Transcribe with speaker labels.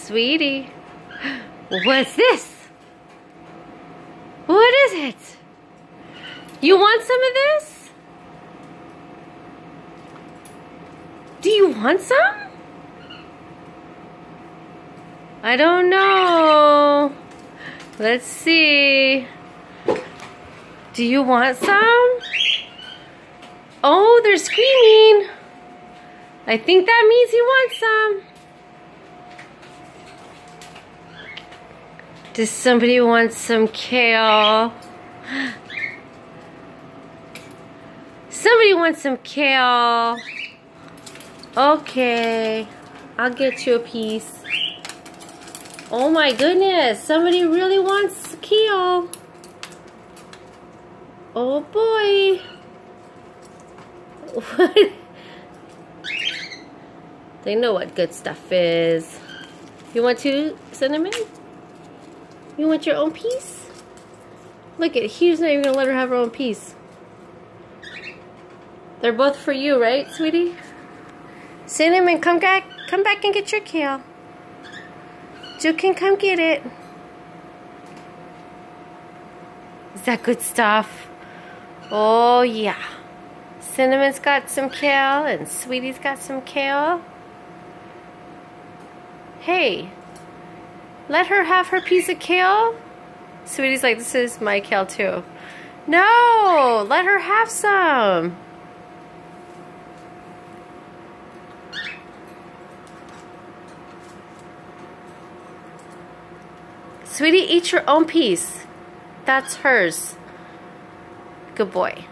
Speaker 1: Sweetie, what's this? What is it? You want some of this? Do you want some? I don't know. Let's see. Do you want some? Oh, they're screaming. I think that means he wants some. Does somebody want some kale? Somebody wants some kale. Okay, I'll get you a piece. Oh my goodness, somebody really wants kale. Oh boy. What? They know what good stuff is. You want to, Cinnamon? You want your own piece? Look at, Hugh's not even gonna let her have her own piece. They're both for you, right, sweetie? Cinnamon, come back and get your kale. Jill can come get it. Is that good stuff? Oh yeah. Cinnamon's got some kale and Sweetie's got some kale. Hey, let her have her piece of kale. Sweetie's like, this is my kale too. No, let her have some. Sweetie, eat your own piece. That's hers. Good boy.